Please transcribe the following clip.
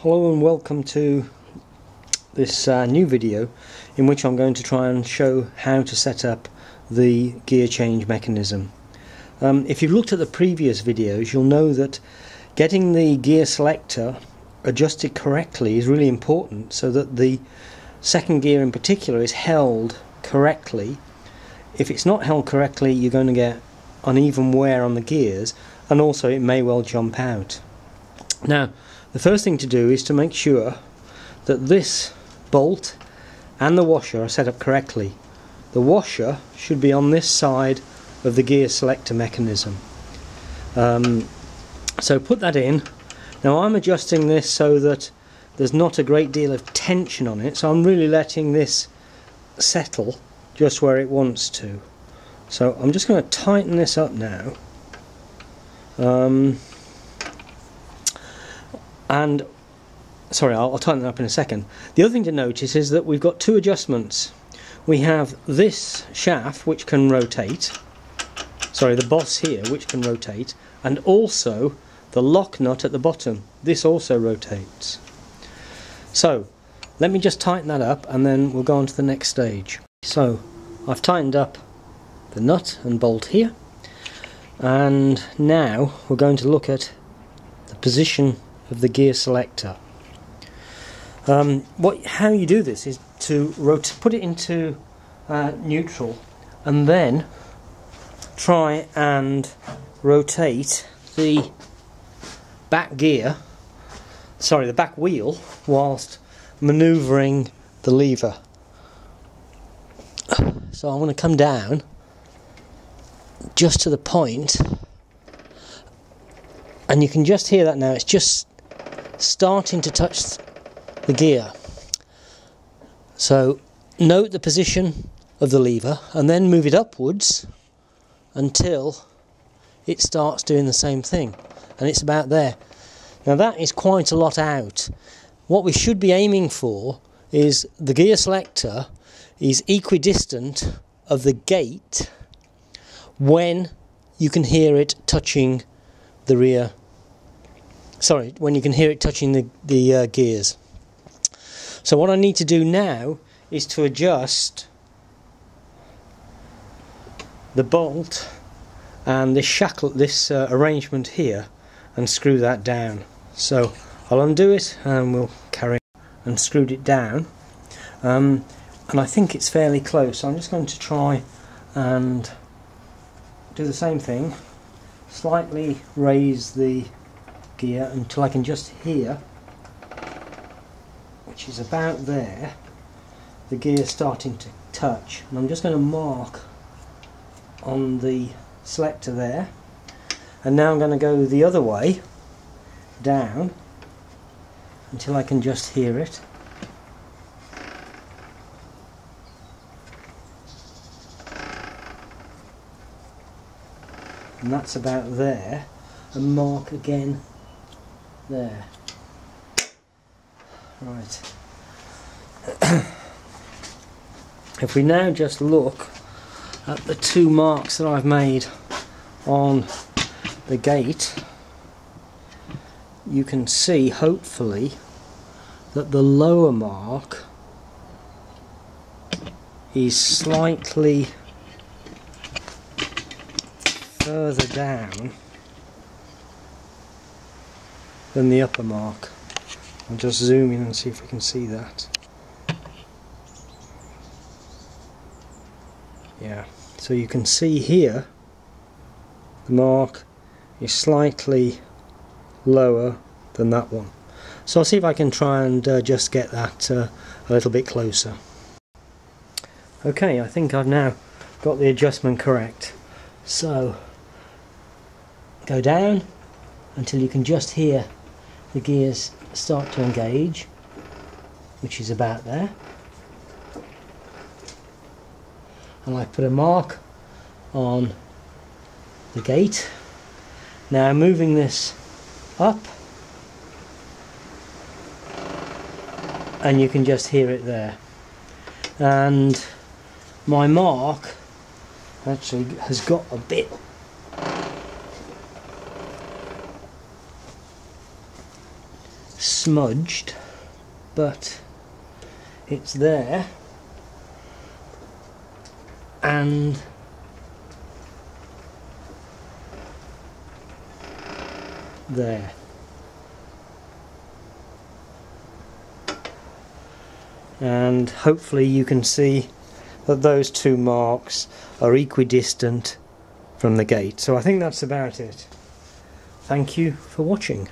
Hello and welcome to this new video in which I'm going to try and show how to set up the gear change mechanism. If you've looked at the previous videos, you'll know that getting the gear selector adjusted correctly is really important, so that the second gear in particular is held correctly. If it's not held correctly, you're going to get uneven wear on the gears, and also it may well jump out. Now, the first thing to do is to make sure that this bolt and the washer are set up correctly. The washer should be on this side of the gear selector mechanism. So put that in. Now I'm adjusting this so that there's not a great deal of tension on it, so I'm really letting this settle just where it wants to. So I'm just going to tighten this up now. And sorry, I'll tighten that up in a second. The other thing to notice is that we've got two adjustments. We have this shaft which can rotate, sorry, the boss here which can rotate, and also the lock nut at the bottom. This also rotates. So let me just tighten that up and then we'll go on to the next stage. So I've tightened up the nut and bolt here, and now we're going to look at the position of the gear selector. How you do this is to put it into neutral and then try and rotate the back gear, sorry, the back wheel, whilst manoeuvring the lever. So I want to come down just to the point, and you can just hear that now. It's just starting to touch the gear. So note the position of the lever and then move it upwards until it starts doing the same thing, and it's about there. Now that is quite a lot out. What we should be aiming for is the gear selector is equidistant of the gate when you can hear it touching the rear, sorry, when you can hear it touching the gears. So what I need to do now is to adjust the bolt and this shackle, this arrangement here, and screw that down. So I'll undo it and we'll carry on, and screwed it down, and I think it's fairly close, so I'm just going to try and do the same thing, slightly raise the gear until I can just hear, which is about there, the gear starting to touch. And I'm just going to mark on the selector there, and now I'm going to go the other way down until I can just hear it. And that's about there, and mark again there. Right. If we now just look at the two marks that I've made on the gate, you can see hopefully that the lower mark is slightly further down than the upper mark. I'll just zoom in and see if we can see that. Yeah, so you can see here the mark is slightly lower than that one. So I'll see if I can try and just get that a little bit closer. Okay, I think I've now got the adjustment correct. So go down until you can just hear the gears start to engage, which is about there, and I put a mark on the gate. Now moving this up, and you can just hear it there, and my mark actually has got a bit smudged, but it's there, and there. And hopefully you can see that those two marks are equidistant from the gate. So I think that's about it. Thank you for watching.